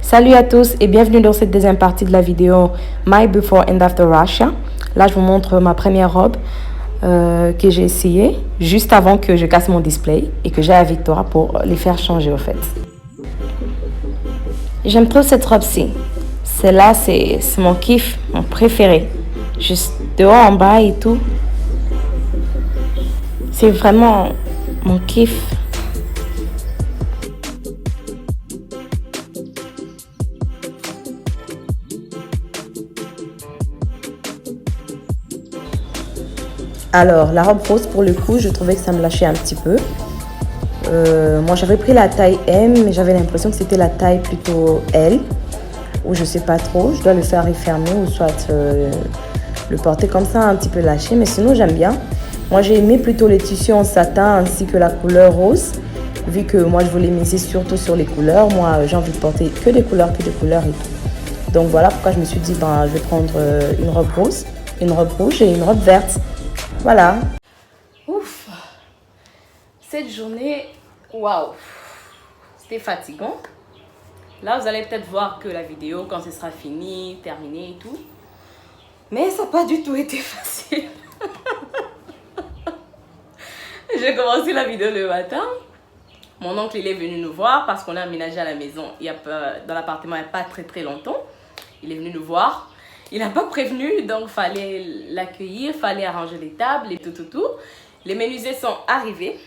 Salut à tous et bienvenue dans cette deuxième partie de la vidéo My Before and After Russia. Là, je vous montre ma première robe que j'ai essayée juste avant que je casse mon display et que j'ai à Victoire pour les faire changer au fait. J'aime trop cette robe-ci. Celle-là, c'est mon kiff, mon préféré. Juste de haut en bas et tout. C'est vraiment mon kiff. Alors, la robe rose, pour le coup, je trouvais que ça me lâchait un petit peu. Moi, j'avais pris la taille M, mais j'avais l'impression que c'était la taille plutôt L. Ou je sais pas trop, je dois le faire refermer ou soit le porter comme ça, un petit peu lâché. Mais sinon, j'aime bien. Moi, j'ai aimé plutôt les tissus en satin ainsi que la couleur rose. Vu que moi, je voulais miser surtout sur les couleurs. Moi, j'ai envie de porter que des couleurs et tout. Donc voilà pourquoi je me suis dit, je vais prendre une robe rose, une robe rouge et une robe verte. Voilà. Ouf. Cette journée, waouh. C'était fatigant. Là, vous allez peut-être voir que la vidéo, quand ce sera fini, terminé et tout. Mais ça n'a pas du tout été facile. J'ai commencé la vidéo le matin. Mon oncle, il est venu nous voir parce qu'on a aménagé à la maison. Dans l'appartement, il n'y a pas très longtemps. Il est venu nous voir. Il n'a pas prévenu, donc il fallait l'accueillir, il fallait arranger les tables et tout. Les menuisiers sont arrivés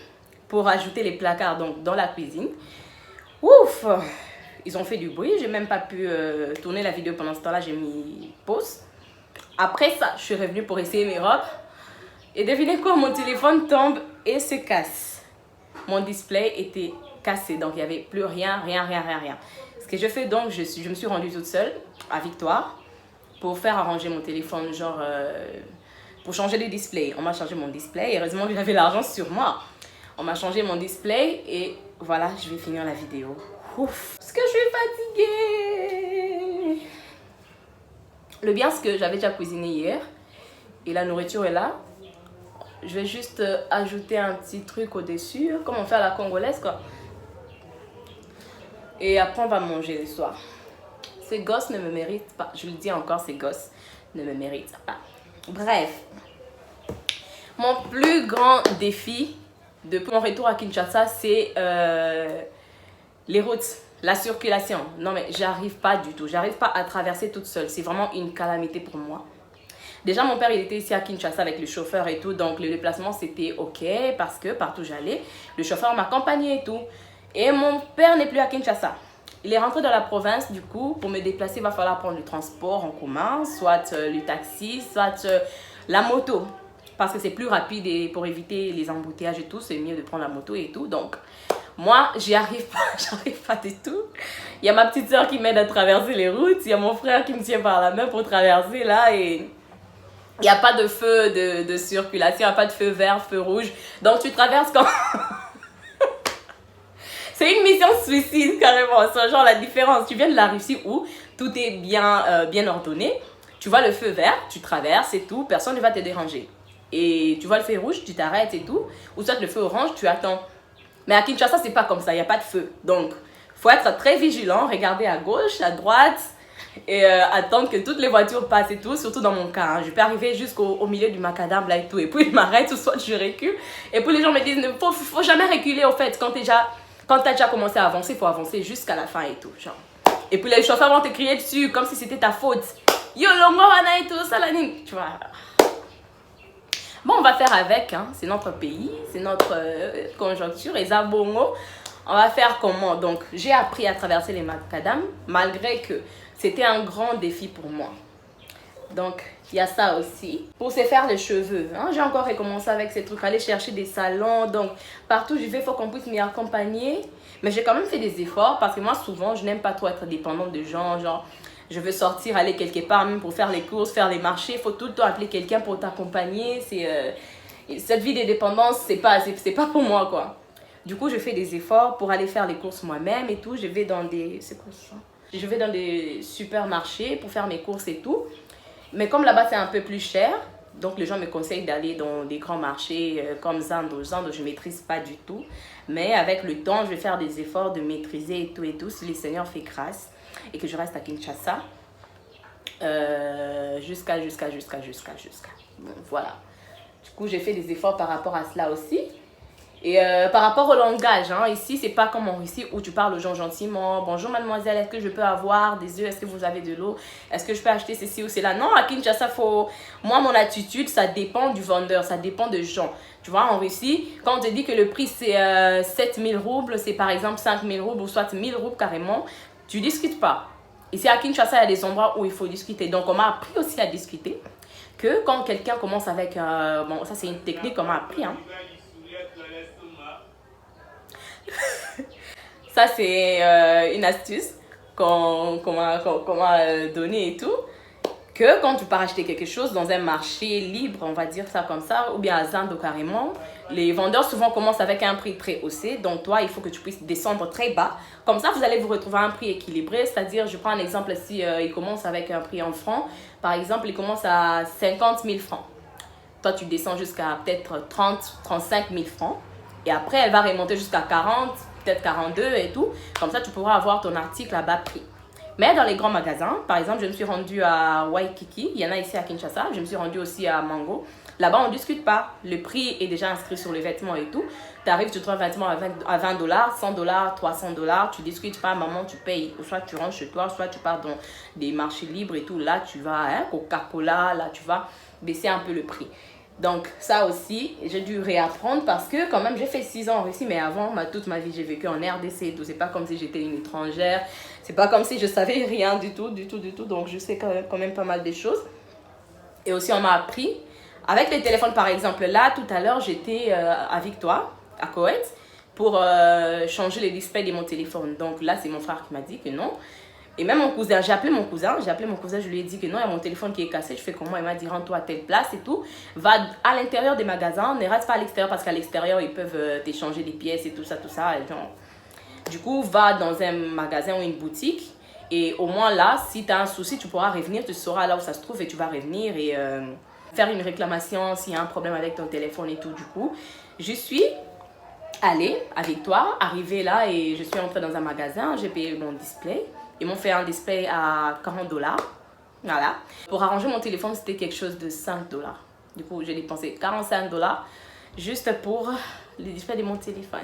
pour ajouter les placards donc, dans la cuisine. Ouf! Ils ont fait du bruit, j'ai même pas pu tourner la vidéo pendant ce temps-là, j'ai mis pause. Après ça, je suis revenue pour essayer mes robes. Et devinez quoi, mon téléphone tombe et se casse. Mon display était cassé, donc il n'y avait plus rien. Ce que je fais donc, je me suis rendue toute seule à Victoire pour faire arranger mon téléphone, pour changer de display. On m'a changé mon display, heureusement que j'avais l'argent sur moi. On m'a changé mon display et voilà, je vais finir la vidéo. Ouf, parce que je suis fatiguée. Le bien, c'est que j'avais déjà cuisiné hier et la nourriture est là. Je vais juste ajouter un petit truc au-dessus, comme on fait à la congolaise, quoi. Et après, on va manger le soir. Ces gosses ne me méritent pas. Je le dis encore, ces gosses ne me méritent pas. Bref. Mon plus grand défi depuis mon retour à Kinshasa, c'est les routes, la circulation. Non mais j'arrive pas du tout. J'arrive pas à traverser toute seule. C'est vraiment une calamité pour moi. Déjà, mon père, il était ici à Kinshasa avec le chauffeur et tout. Donc, le déplacement, c'était OK parce que partout où j'allais, le chauffeur m'accompagnait et tout. Et mon père n'est plus à Kinshasa. Il est rentré dans la province, du coup, pour me déplacer, il va falloir prendre le transport en commun, soit le taxi, soit la moto. Parce que c'est plus rapide et pour éviter les embouteillages et tout, c'est mieux de prendre la moto et tout. Donc, moi, j'y arrive pas, j'arrive pas du tout. Il y a ma petite soeur qui m'aide à traverser les routes, il y a mon frère qui me tient par la main pour traverser là et il n'y a pas de feu de circulation, il n'y a pas de feu vert, feu rouge. Donc, tu traverses quand... C'est une mission suicide carrément, c'est genre la différence. Tu viens de la Russie où tout est bien ordonné. Tu vois le feu vert, tu traverses et tout, personne ne va te déranger. Et tu vois le feu rouge, tu t'arrêtes et tout. Ou soit le feu orange, tu attends. Mais à Kinshasa, c'est pas comme ça, il n'y a pas de feu. Donc, il faut être très vigilant, regarder à gauche, à droite et attendre que toutes les voitures passent et tout, surtout dans mon cas. Hein. Je peux arriver jusqu'au milieu du macadam là et tout. Et puis, je m'arrête ou soit je recule. Et puis, les gens me disent, faut jamais reculer au fait quand tu as déjà commencé à avancer, il faut avancer jusqu'à la fin et tout. Genre. Et puis les chauffeurs vont te crier dessus comme si c'était ta faute. Yo, longo, wana et tout, salanine. Tu vois. Bon, on va faire avec. Hein. C'est notre pays, c'est notre conjoncture. Et Zabongo, on va faire comment? Donc, j'ai appris à traverser les macadam, malgré que c'était un grand défi pour moi. Donc, il y a ça aussi. Pour se faire les cheveux, hein, j'ai encore recommencé avec ces trucs, aller chercher des salons. Donc, partout où je vais, il faut qu'on puisse m'y accompagner. Mais j'ai quand même fait des efforts parce que moi, souvent, je n'aime pas trop être dépendante de gens. Genre, je veux sortir, aller quelque part, même pour faire les courses, faire les marchés. Il faut tout le temps appeler quelqu'un pour t'accompagner. Cette vie de dépendance, c'est pas pour moi, quoi. Du coup, je fais des efforts pour aller faire les courses moi-même et tout. Je vais dans des... C'est quoi ça? Je vais dans des supermarchés pour faire mes courses et tout. Mais comme là-bas, c'est un peu plus cher, Donc, les gens me conseillent d'aller dans des grands marchés comme Zando. Zando, je ne maîtrise pas du tout. Mais avec le temps, je vais faire des efforts de maîtriser et tout, si le Seigneur fait grâce et que je reste à Kinshasa jusqu'à. Bon, voilà. Du coup, j'ai fait des efforts par rapport à cela aussi. Et par rapport au langage, hein, ici, c'est pas comme en Russie où tu parles aux gens gentiment. Bonjour mademoiselle, est-ce que je peux avoir des œufs? Est-ce que vous avez de l'eau? Est-ce que je peux acheter ceci ou cela? Non, à Kinshasa, moi, mon attitude, ça dépend du vendeur, ça dépend de gens. Tu vois, en Russie, quand on te dit que le prix c'est 7000 roubles, c'est par exemple 5000 roubles ou soit 1000 roubles carrément, tu discutes pas. Ici à Kinshasa, il y a des endroits où il faut discuter. Donc, on m'a appris aussi à discuter. Que quand quelqu'un commence avec... bon, ça c'est une technique qu'on m'a appris, hein. Ça, c'est une astuce qu'on m'a donnée et tout. Que quand tu pars acheter quelque chose dans un marché libre, on va dire ça comme ça, ou bien à Zando carrément, les vendeurs souvent commencent avec un prix très haussé. Donc toi, il faut que tu puisses descendre très bas. Comme ça, vous allez vous retrouver à un prix équilibré. C'est-à-dire, je prends un exemple si il commence avec un prix en francs. Par exemple, il commence à 50 000 francs. Toi, tu descends jusqu'à peut-être 30, 35 000 francs. Et après, elle va remonter jusqu'à 40, peut-être 42 et tout. Comme ça, tu pourras avoir ton article à bas prix. Mais dans les grands magasins, par exemple, je me suis rendue à Waikiki. Il y en a ici à Kinshasa. Je me suis rendue aussi à Mango. Là-bas, on ne discute pas. Le prix est déjà inscrit sur les vêtements et tout. Tu arrives, tu trouves un vêtement à 20 dollars, 100 dollars, 300 dollars. Tu ne discutes pas, maman, tu payes. Ou soit tu rentres chez toi, soit tu pars dans des marchés libres et tout. Là, tu vas, Coca-Cola, là, tu vas baisser un peu le prix. Donc, ça aussi, j'ai dû réapprendre parce que quand même, j'ai fait 6 ans en Russie, mais avant, toute ma vie, j'ai vécu en RDC et tout. C'est pas comme si j'étais une étrangère. C'est pas comme si je savais rien du tout. Donc, je sais quand même pas mal des choses. Et aussi, on m'a appris. Avec les téléphones, par exemple, là, tout à l'heure, j'étais à Victoire, à Koweït, pour changer les displays de mon téléphone. Donc là, c'est mon frère qui m'a dit que non. Et même mon cousin, j'ai appelé mon cousin, je lui ai dit que non, il y a mon téléphone qui est cassé. Je fais comment? Il m'a dit rends-toi à telle place et tout. Va à l'intérieur des magasins, ne reste pas à l'extérieur parce qu'à l'extérieur, ils peuvent t'échanger des pièces et tout ça. Et genre, du coup, va dans un magasin ou une boutique. Et au moins là, si tu as un souci, tu pourras revenir, tu sauras là où ça se trouve et tu vas revenir et faire une réclamation s'il y a un problème avec ton téléphone et tout. Du coup, je suis allée à Victoire, arrivée là et je suis entrée dans un magasin, j'ai payé mon display. Ils m'ont fait un display à 40 dollars. Voilà. Pour arranger mon téléphone, c'était quelque chose de 5 dollars. Du coup, j'ai dépensé 45 dollars juste pour le display de mon téléphone.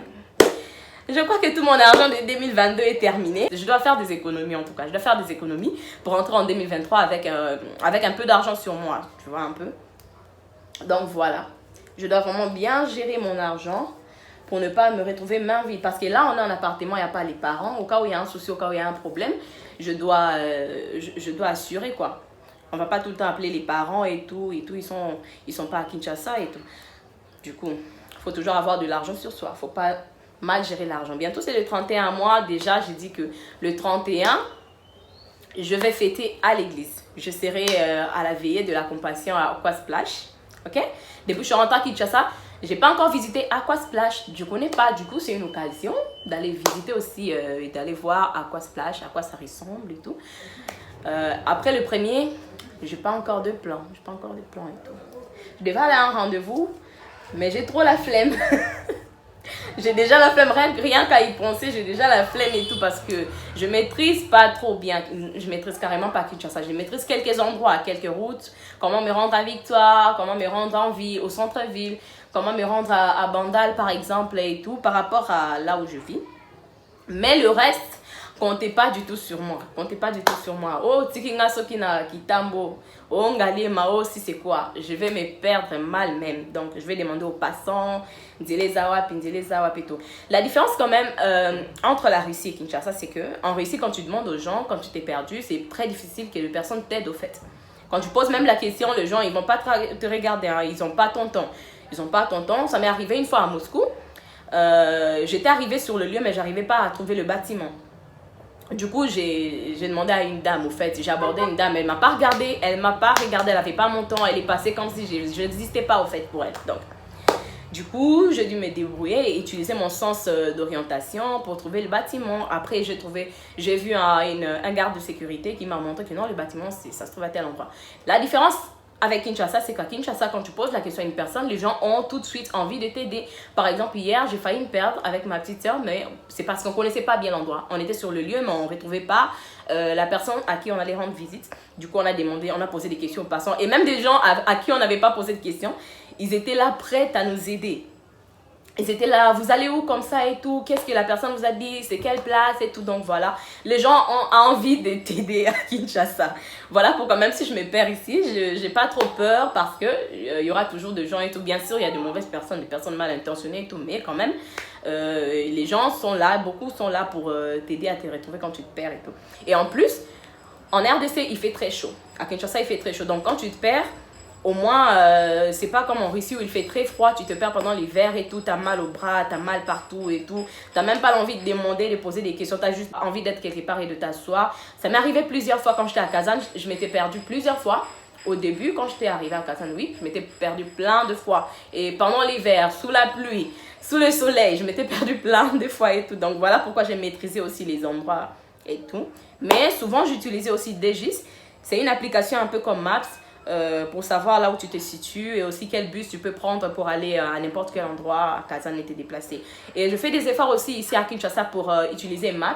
Je crois que tout mon argent de 2022 est terminé. Je dois faire des économies en tout cas. Je dois faire des économies pour entrer en 2023 avec un peu d'argent sur moi. Tu vois un peu. Donc voilà. Je dois vraiment bien gérer mon argent pour ne pas me retrouver main vide. Parce que là, on a un appartement, il n'y a pas les parents. Au cas où il y a un souci, au cas où il y a un problème, je dois assurer quoi. On ne va pas tout le temps appeler les parents et tout. Ils sont pas à Kinshasa et tout. Du coup, il faut toujours avoir de l'argent sur soi. Il ne faut pas mal gérer l'argent. Bientôt, c'est le 31 mois. Déjà, j'ai dit que le 31, je vais fêter à l'église. Je serai à la veillée de la compassion à Aquasplash. Ok? Depuis que je suis rentrée à Kinshasa, je n'ai pas encore visité Aquasplash. Je ne connais pas. Du coup, c'est une occasion d'aller visiter aussi et d'aller voir Aquasplash, à quoi ça ressemble et tout. Après le premier, je n'ai pas encore de plan. Et tout. Je devais aller à un rendez-vous, mais j'ai trop la flemme. J'ai déjà la flemme, rien qu'à y penser, j'ai déjà la flemme et tout parce que je maîtrise pas trop bien. Je maîtrise carrément pas Kinshasa. Je maîtrise quelques endroits, quelques routes, comment me rendre à Victoire, comment me rendre en ville, au centre-ville, comment me rendre à Bandal par exemple et tout par rapport à là où je vis. Mais le reste, comptez pas du tout sur moi. Oh, Tikinga Sokina Kitambo. Oh, Ngali Mao, si c'est quoi? Je vais me perdre mal même. Donc, je vais demander aux passants, Ndelezawa, et tout. La différence quand même entre la Russie et Kinshasa, c'est que en Russie, quand tu demandes aux gens, quand tu t'es perdu, c'est très difficile que les personnes t'aident au fait. Quand tu poses même la question, les gens, ils vont pas te regarder. Hein. Ils n'ont pas ton temps. Ça m'est arrivé une fois à Moscou. J'étais arrivée sur le lieu, mais j'arrivais pas à trouver le bâtiment. Du coup, j'ai demandé à une dame, au fait, j'ai abordé une dame, elle m'a pas regardé, elle avait pas mon temps, elle est passée comme si je n'existais pas au fait pour elle. Donc, du coup, j'ai dû me débrouiller et utiliser mon sens d'orientation pour trouver le bâtiment. Après, j'ai vu un garde de sécurité qui m'a montré que non, le bâtiment, ça se trouve à tel endroit. La différence avec Kinshasa, c'est qu'à Kinshasa, quand tu poses la question à une personne, les gens ont tout de suite envie de t'aider. Par exemple, hier, j'ai failli me perdre avec ma petite soeur, mais c'est parce qu'on ne connaissait pas bien l'endroit. On était sur le lieu, mais on ne retrouvait pas la personne à qui on allait rendre visite. Du coup, on a demandé, on a posé des questions aux passants. Et même des gens à qui on n'avait pas posé de questions, ils étaient là prêts à nous aider. Ils étaient là, vous allez où comme ça et tout, qu'est-ce que la personne vous a dit, c'est quelle place et tout. Donc voilà, les gens ont envie de t'aider à Kinshasa. Voilà pourquoi même si je me perds ici, je n'ai pas trop peur parce que y aura toujours des gens et tout. Bien sûr, il y a de mauvaises personnes, des personnes mal intentionnées et tout, mais quand même, les gens sont là, beaucoup sont là pour t'aider à te retrouver quand tu te perds et tout. Et en plus, en RDC, il fait très chaud. À Kinshasa, il fait très chaud. Donc quand tu te perds, au moins, c'est pas comme en Russie où il fait très froid, tu te perds pendant l'hiver et tout, t'as mal au bras, t'as mal partout et tout. T'as même pas l'envie de demander, de poser des questions, t'as juste envie d'être quelque part et de t'asseoir. Ça m'est arrivé plusieurs fois quand j'étais à Kazan, je m'étais perdue plusieurs fois. Au début, quand j'étais arrivée à Kazan, oui, je m'étais perdue plein de fois. Et pendant l'hiver, sous la pluie, sous le soleil, je m'étais perdue plein de fois et tout. Donc voilà pourquoi j'ai maîtrisé aussi les endroits et tout. Mais souvent, j'utilisais aussi Degis. C'est une application un peu comme Maps. Pour savoir là où tu te situes et aussi quel bus tu peux prendre pour aller à n'importe quel endroit à Kazan et te déplacer. Et je fais des efforts aussi ici à Kinshasa pour utiliser Maps.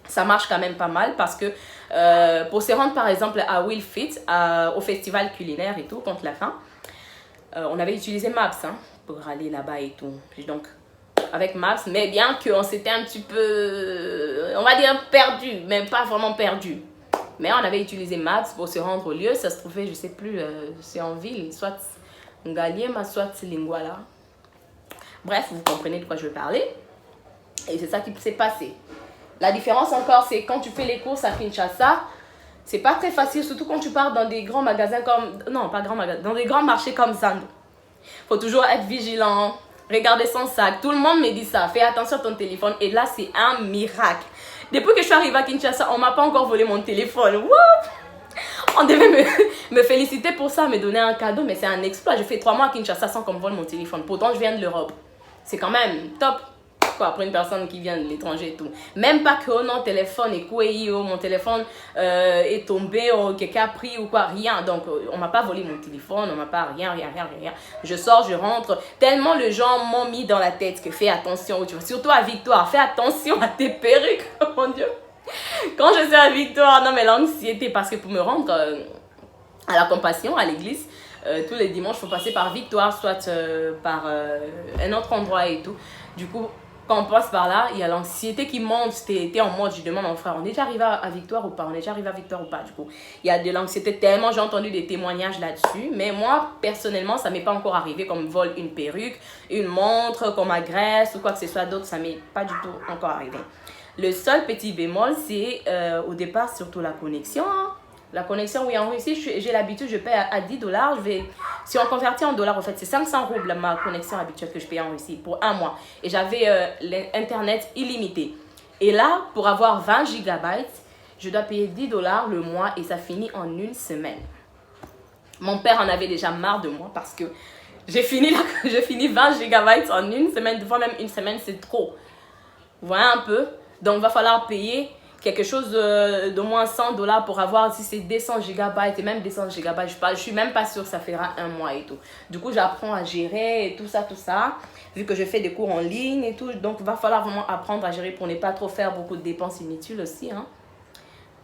Ça marche quand même pas mal parce que pour se rendre par exemple à Will Fit, au festival culinaire et tout, contre la fin, on avait utilisé Maps pour aller là-bas et tout. Donc avec Maps, mais bien qu'on s'était un petit peu, on va dire perdu, mais pas vraiment perdu. Mais on avait utilisé Maps pour se rendre au lieu. Ça se trouvait, je sais plus, c'est en ville, soit Ngaliema, soit Lingwala. Bref, vous comprenez de quoi je veux parler. Et c'est ça qui s'est passé. La différence encore, c'est quand tu fais les courses à Kinshasa, c'est pas très facile, surtout quand tu pars dans des grands magasins comme... Non, pas grands magasins, dans des grands marchés comme Zando. Faut toujours être vigilant, regarder son sac. Tout le monde me dit ça, fais attention à ton téléphone. Et là, c'est un miracle. Depuis que je suis arrivée à Kinshasa, on ne m'a pas encore volé mon téléphone. Wouh! On devait me féliciter pour ça, me donner un cadeau, mais c'est un exploit. Je fais 3 mois à Kinshasa sans qu'on me vole mon téléphone. Pourtant, je viens de l'Europe. C'est quand même top. Quoi, pour une personne qui vient de l'étranger et tout. Même pas que oh non, téléphone est coué, mon téléphone est tombé, quelqu'un a pris ou quoi, rien. Donc, on m'a pas volé mon téléphone, on m'a pas rien. Je sors, je rentre. Tellement les gens m'ont mis dans la tête que fais attention, tu vois, surtout à Victoire, fais attention à tes perruques, oh mon Dieu. Quand je suis à Victoire, non mais l'anxiété, parce que pour me rendre à la Compassion, à l'église, tous les dimanches, il faut passer par Victoire, soit par un autre endroit et tout. Du coup, quand on passe par là, il y a l'anxiété qui monte. T'es en mode, je demande à mon frère, on est déjà arrivé à Victoire ou pas? On est déjà arrivé à Victoire ou pas? Du coup, il y a de l'anxiété tellement, j'ai entendu des témoignages là-dessus. Mais moi, personnellement, ça m'est pas encore arrivé qu'on me vole une perruque, une montre, qu'on m'agresse ou quoi que ce soit d'autre. Ça m'est pas du tout encore arrivé. Le seul petit bémol, c'est au départ surtout la connexion. La connexion, oui, en Russie, j'ai l'habitude, je paye à 10 dollars. Si on convertit en dollars, en fait, c'est 500 roubles ma connexion habituelle que je paye en Russie pour un mois. Et j'avais l'Internet illimité. Et là, pour avoir 20 gigabytes, je dois payer 10 dollars le mois et ça finit en une semaine. Mon père en avait déjà marre de moi parce que j'ai fini 20 gigabytes en une semaine. Des fois même une semaine, c'est trop. Vous voyez un peu? Donc, il va falloir payer quelque chose de moins 100 dollars pour avoir, si c'est 200 gigabytes et même 200 gigabytes, je suis même pas sûre que ça fera un mois et tout. Du coup, j'apprends à gérer et tout ça, vu que je fais des cours en ligne et tout. Donc, il va falloir vraiment apprendre à gérer pour ne pas trop faire beaucoup de dépenses inutiles aussi.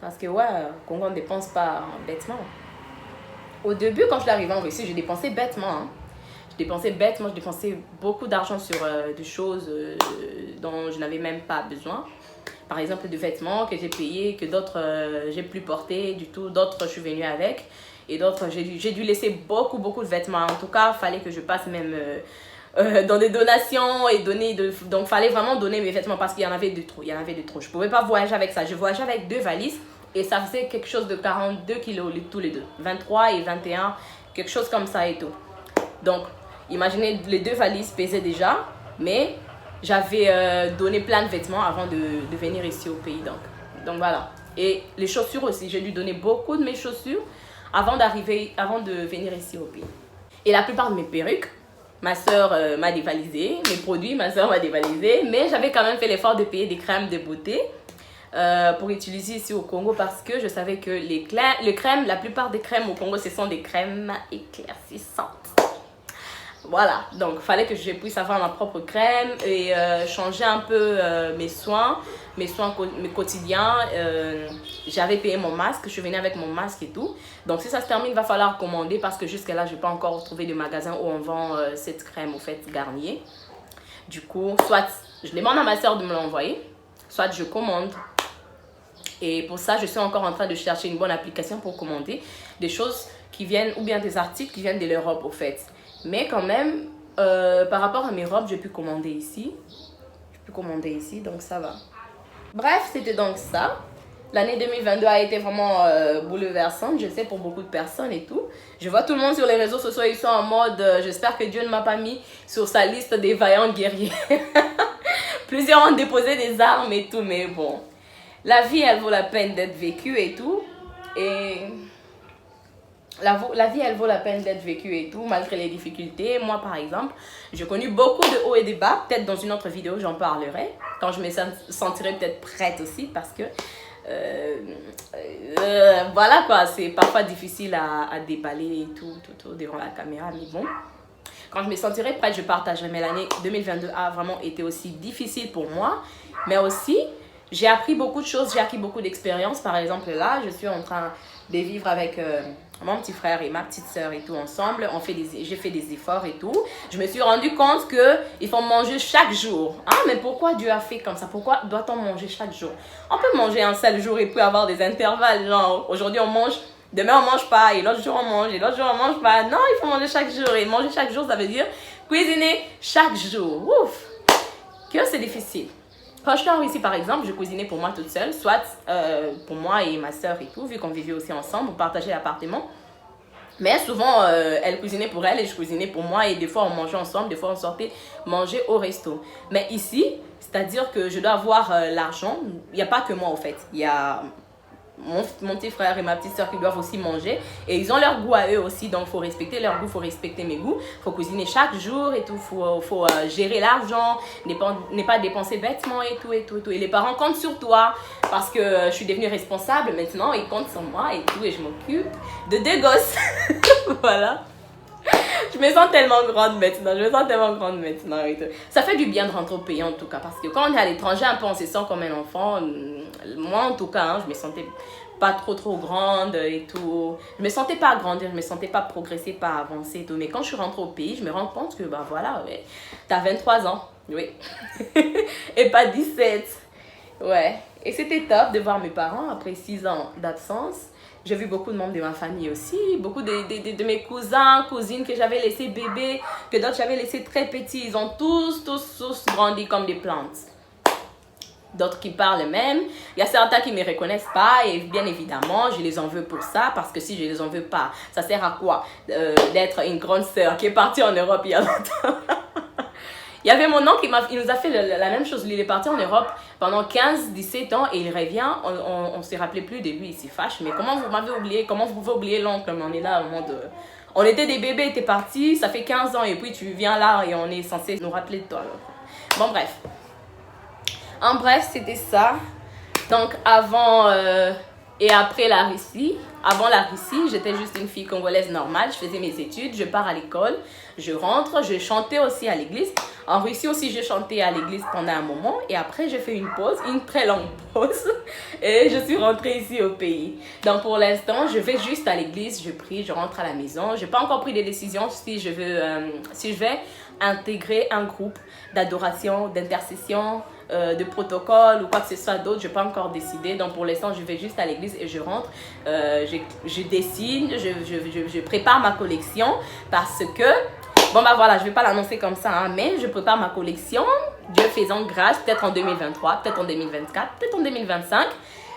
Parce que, ouais, Congo, on ne dépense pas bêtement. Au début, quand je suis arrivée en Russie, j'ai dépensé bêtement. Je dépensais beaucoup d'argent sur des choses dont je n'avais même pas besoin. Par exemple, de vêtements que j'ai payés, que d'autres j'ai plus porté du tout. D'autres, je suis venue avec. Et d'autres, j'ai dû laisser beaucoup de vêtements. En tout cas, il fallait que je passe même dans des donations et donner. Donc, il fallait vraiment donner mes vêtements parce qu'il y en avait de trop. Je ne pouvais pas voyager avec ça. Je voyageais avec 2 valises et ça faisait quelque chose de 42 kilos tous les deux. 23 et 21, quelque chose comme ça et tout. Donc, imaginez, les 2 valises pesaient déjà, mais j'avais donné plein de vêtements avant de venir ici au pays. Donc voilà. Et les chaussures aussi, j'ai dû donner beaucoup de mes chaussures avant de venir ici au pays. Et la plupart de mes perruques, ma soeur m'a dévalisé. Mes produits, ma soeur m'a dévalisé. Mais j'avais quand même fait l'effort de payer des crèmes de beauté pour utiliser ici au Congo parce que je savais que les crèmes, la plupart des crèmes au Congo, ce sont des crèmes éclaircissantes. Voilà, donc il fallait que je puisse avoir ma propre crème et changer un peu mes soins quotidiens. J'avais payé mon masque, je suis venue avec mon masque et tout. Donc si ça se termine, il va falloir commander parce que jusqu'à là, je n'ai pas encore trouvé de magasin où on vend cette crème au fait Garnier. Du coup, soit je demande à ma soeur de me l'envoyer, soit je commande. Et pour ça, je suis encore en train de chercher une bonne application pour commander des choses qui viennent, ou bien des articles qui viennent de l'Europe au fait. Mais quand même, par rapport à mes robes, j'ai pu commander ici. Donc ça va. Bref, c'était donc ça. L'année 2022 a été vraiment bouleversante, je sais, pour beaucoup de personnes et tout. Je vois tout le monde sur les réseaux sociaux, ils sont en mode j'espère que Dieu ne m'a pas mis sur sa liste des vaillants guerriers. Plusieurs ont déposé des armes et tout, mais bon. La vie, elle vaut la peine d'être vécue et tout. Et la vie, elle vaut la peine d'être vécue et tout, malgré les difficultés. Moi, par exemple, j'ai connu beaucoup de hauts et de bas. Peut-être dans une autre vidéo, j'en parlerai. Quand je me sentirai peut-être prête aussi, parce que voilà quoi, c'est parfois difficile à déballer et tout devant la caméra. Mais bon, quand je me sentirai prête, je partagerai. Mais l'année 2022 a vraiment été aussi difficile pour moi. Mais aussi, j'ai appris beaucoup de choses, j'ai acquis beaucoup d'expérience. Par exemple, là, je suis en train de vivre avec mon petit frère et ma petite soeur et tout ensemble. J'ai fait des efforts et tout. Je me suis rendu compte qu'il faut manger chaque jour. Ah, mais pourquoi Dieu a fait comme ça? Pourquoi doit-on manger chaque jour? On peut manger un seul jour et puis avoir des intervalles. Genre, aujourd'hui on mange, demain on mange pas, et l'autre jour on mange, et l'autre jour on mange pas. Non, il faut manger chaque jour. Et manger chaque jour, ça veut dire cuisiner chaque jour. Ouf! Que c'est difficile. Quand je suis en Russie, par exemple, je cuisinais pour moi toute seule, soit pour moi et ma soeur et tout, vu qu'on vivait aussi ensemble, on partageait l'appartement. Mais souvent, elle cuisinait pour elle et je cuisinais pour moi. Et des fois, on mangeait ensemble, des fois, on sortait manger au resto. Mais ici, c'est-à-dire que je dois avoir l'argent. Il n'y a pas que moi, en fait. Il y a mon petit frère et ma petite soeur qui doivent aussi manger. Et ils ont leur goût à eux aussi. Donc, il faut respecter leur goût, il faut respecter mes goûts. Il faut cuisiner chaque jour et tout. Il faut gérer l'argent, ne pas dépenser bêtement et tout. Et les parents comptent sur toi parce que je suis devenue responsable. Maintenant, ils comptent sur moi et tout. Et je m'occupe de deux gosses. Voilà. Je me sens tellement grande maintenant. Et tout. Ça fait du bien de rentrer au pays en tout cas. Parce que quand on est à l'étranger, un peu on se sent comme un enfant. Moi en tout cas, hein, je me sentais pas trop grande et tout. Je me sentais pas grandir, je me sentais pas progresser, pas avancer et tout. Mais quand je suis rentrée au pays, je me rends compte que bah voilà, ouais, t'as 23 ans. Oui. Et pas 17. Ouais. Et c'était top de voir mes parents après 6 ans d'absence. J'ai vu beaucoup de membres de ma famille aussi, beaucoup de mes cousins, cousines que j'avais laissés bébés, que d'autres j'avais laissés très petits. Ils ont tous grandi comme des plantes. D'autres qui parlent même. Il y a certains qui ne me reconnaissent pas et bien évidemment, je les en veux pour ça parce que si je les en veux pas, ça sert à quoi d'être une grande sœur qui est partie en Europe il y a longtemps. Il y avait mon oncle, il nous a fait la même chose. Il est parti en Europe pendant 15-17 ans et il revient. On ne se rappelait plus de lui, il s'y fâche. Mais comment vous m'avez oublié? Comment vous pouvez oublier l'oncle? On est là au moment de... On était des bébés, t'es parti, ça fait 15 ans et puis tu viens là et on est censé nous rappeler de toi. Bon, bref. En bref, c'était ça. Donc, avant et après la Russie, avant la Russie, j'étais juste une fille congolaise normale. Je faisais mes études, je pars à l'école, je rentre, je chantais aussi à l'église. En Russie aussi, je chantais à l'église pendant un moment. Et après, j'ai fait une pause, une très longue pause. Et je suis rentrée ici au pays. Donc, pour l'instant, je vais juste à l'église, je prie, je rentre à la maison. Je n'ai pas encore pris de décision si je vais intégrer un groupe d'adoration, d'intercession, de protocole ou quoi que ce soit d'autre. Je n'ai pas encore décidé. Donc, pour l'instant, je vais juste à l'église et je rentre. Je dessine, je prépare ma collection parce que... Bon, bah voilà, je ne vais pas l'annoncer comme ça, hein, mais je prépare ma collection. Dieu faisant grâce, peut-être en 2023, peut-être en 2024, peut-être en 2025.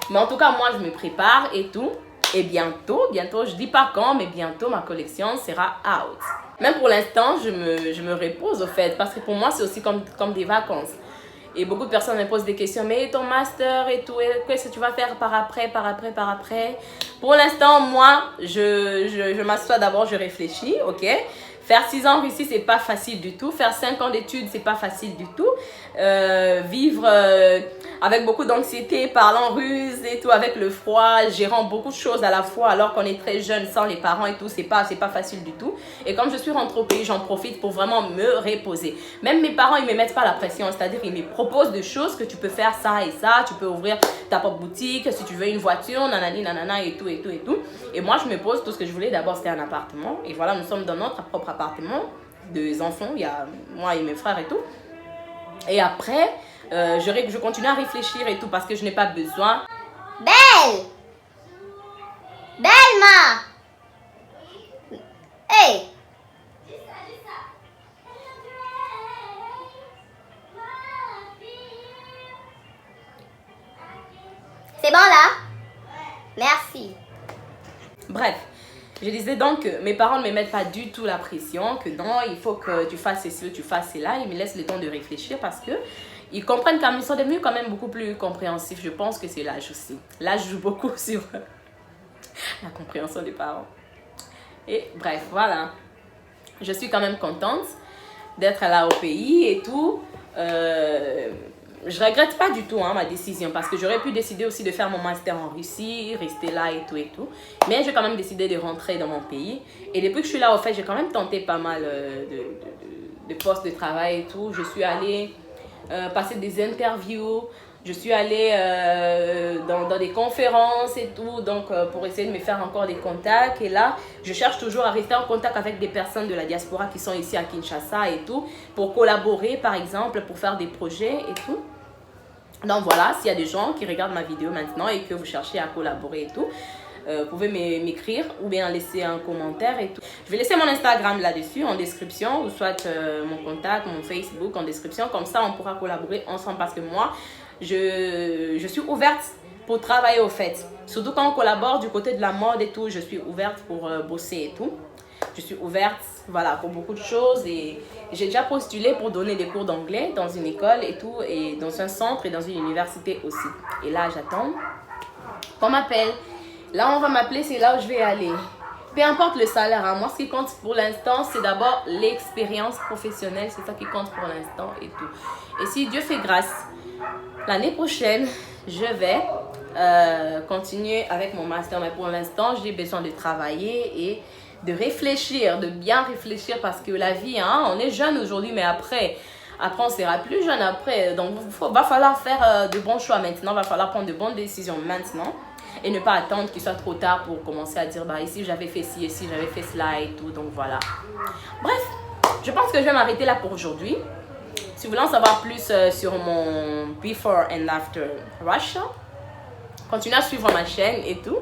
Mais en tout cas, moi, je me prépare et tout. Et bientôt, je dis pas quand, mais bientôt, ma collection sera out. Même pour l'instant, je me repose au fait, parce que pour moi, c'est aussi comme des vacances. Et beaucoup de personnes me posent des questions, mais ton master et tout, qu'est-ce que tu vas faire par après? Pour l'instant, moi, je m'assois d'abord, je réfléchis, ok? Faire 6 ans en Russie, c'est pas facile du tout. Faire 5 ans d'études, c'est pas facile du tout. Vivre avec beaucoup d'anxiété, parlant ruse et tout, avec le froid, gérant beaucoup de choses à la fois alors qu'on est très jeune sans les parents et tout, c'est pas facile du tout. Et comme je suis rentrée au pays, j'en profite pour vraiment me reposer. Même mes parents, ils me mettent pas la pression, c'est-à-dire ils me proposent des choses que tu peux faire ça et ça, tu peux ouvrir ta propre boutique, si tu veux une voiture, nanani, nanana et tout et tout et tout. Et moi, je me pose tout ce que je voulais. D'abord, c'était un appartement. Et voilà, nous sommes dans notre propre appartement, deux enfants, il y a moi et mes frères et tout. Et après, je continue à réfléchir et tout parce que je n'ai pas besoin. Belle! Belle, ma! Hey! C'est bon là? Merci. Bref, je disais donc que mes parents ne me mettent pas du tout la pression, que non, il faut que tu fasses ceci, tu fasses cela. Ils me laissent le temps de réfléchir parce que ils comprennent qu'ils sont devenus quand même beaucoup plus compréhensifs. Je pense que c'est l'âge aussi. L'âge joue beaucoup sur la compréhension des parents. Et bref, voilà. Je suis quand même contente d'être là au pays et tout. Je regrette pas du tout ma décision parce que j'aurais pu décider aussi de faire mon master en Russie, rester là et tout et tout. Mais j'ai quand même décidé de rentrer dans mon pays. Et depuis que je suis là, au fait, j'ai quand même tenté pas mal de postes de travail et tout. Je suis allée passer des interviews. Je suis allée dans des conférences et tout, donc pour essayer de me faire encore des contacts. Et là, je cherche toujours à rester en contact avec des personnes de la diaspora qui sont ici à Kinshasa et tout, pour collaborer par exemple, pour faire des projets et tout. Donc voilà, s'il y a des gens qui regardent ma vidéo maintenant et que vous cherchez à collaborer et tout, vous pouvez m'écrire ou bien laisser un commentaire et tout. Je vais laisser mon Instagram là-dessus en description, ou soit mon contact, mon Facebook en description. Comme ça, on pourra collaborer ensemble parce que moi, je suis ouverte pour travailler au fait. Surtout quand on collabore du côté de la mode et tout, je suis ouverte pour bosser et tout. Je suis ouverte, voilà, pour beaucoup de choses et j'ai déjà postulé pour donner des cours d'anglais dans une école et tout, et dans un centre et dans une université aussi. Et là, j'attends qu'on m'appelle. Là, on va m'appeler, c'est là où je vais aller. Peu importe le salaire, moi, ce qui compte pour l'instant, c'est d'abord l'expérience professionnelle. C'est ça qui compte pour l'instant et tout. Et si Dieu fait grâce, l'année prochaine, je vais continuer avec mon master. Mais pour l'instant, j'ai besoin de travailler et de réfléchir, de bien réfléchir parce que la vie, on est jeune aujourd'hui, mais après on sera plus jeune après. Donc, va falloir faire de bons choix maintenant, va falloir prendre de bonnes décisions maintenant et ne pas attendre qu'il soit trop tard pour commencer à dire, bah ici j'avais fait ci, ici j'avais fait cela et tout. Donc, voilà. Bref, je pense que je vais m'arrêter là pour aujourd'hui. Si vous voulez en savoir plus sur mon Before and After Russia, continuez à suivre ma chaîne et tout.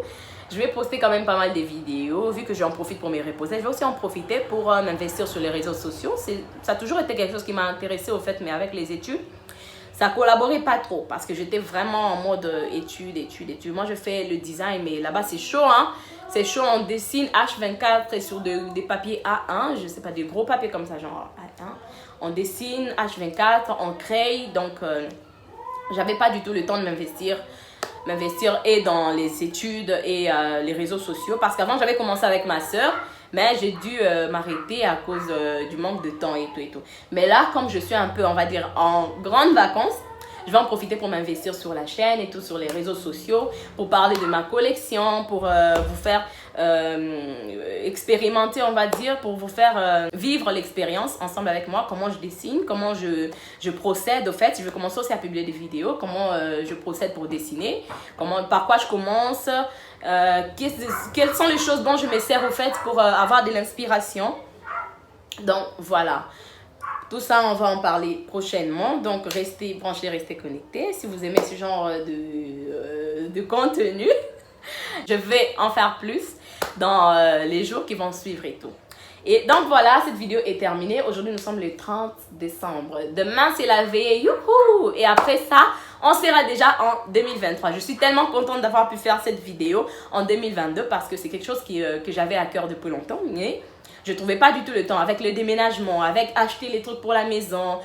Je vais poster quand même pas mal de vidéos, vu que j'en profite pour me reposer. Je vais aussi en profiter pour m'investir sur les réseaux sociaux. Ça a toujours été quelque chose qui m'a intéressée au fait, mais avec les études, ça collaborait pas trop parce que j'étais vraiment en mode études. Moi, je fais le design, mais là-bas, c'est chaud, C'est chaud, on dessine H24 sur des papiers A1, je sais pas, des gros papiers comme ça, genre A1. On dessine H24, on crée, donc j'avais pas du tout le temps de m'investir et dans les études et les réseaux sociaux parce qu'avant j'avais commencé avec ma soeur, mais j'ai dû m'arrêter à cause du manque de temps et tout. Mais là, comme je suis un peu, on va dire, en grandes vacances, je vais en profiter pour m'investir sur la chaîne et tout, sur les réseaux sociaux, pour parler de ma collection, pour vous faire expérimenter, on va dire, pour vous faire vivre l'expérience ensemble avec moi, comment je dessine, comment je procède. Au fait, je vais commencer aussi à publier des vidéos, comment je procède pour dessiner, par quoi je commence, quelles sont les choses dont je me sers au fait pour avoir de l'inspiration. Donc, voilà. Tout ça, on va en parler prochainement. Donc, restez branchés, restez connectés. Si vous aimez ce genre de contenu, je vais en faire plus dans les jours qui vont suivre et tout. Et donc, voilà, cette vidéo est terminée. Aujourd'hui, nous sommes le 30 décembre. Demain, c'est la veille. Youhou! Et après ça, on sera déjà en 2023. Je suis tellement contente d'avoir pu faire cette vidéo en 2022 parce que c'est quelque chose que j'avais à cœur depuis longtemps. Mais je ne trouvais pas du tout le temps avec le déménagement, avec acheter les trucs pour la maison,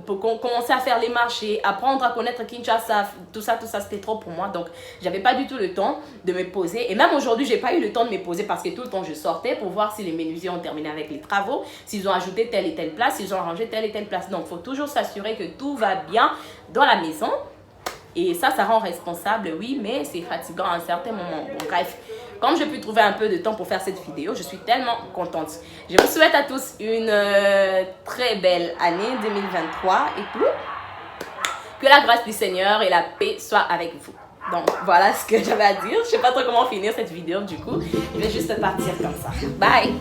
pour commencer à faire les marchés, apprendre à connaître Kinshasa, tout ça, c'était trop pour moi. Donc, j'avais pas du tout le temps de me poser. Et même aujourd'hui, j'ai pas eu le temps de me poser parce que tout le temps, je sortais pour voir si les menuisiers ont terminé avec les travaux, s'ils ont ajouté telle et telle place, s'ils ont arrangé telle et telle place. Donc, il faut toujours s'assurer que tout va bien dans la maison. Et ça rend responsable, oui, mais c'est fatigant à un certain moment. Bon, bref, comme j'ai pu trouver un peu de temps pour faire cette vidéo, je suis tellement contente. Je vous souhaite à tous une très belle année 2023 et tout. Que la grâce du Seigneur et la paix soient avec vous. Donc, voilà ce que j'avais à dire. Je sais pas trop comment finir cette vidéo, du coup. Je vais juste partir comme ça. Bye!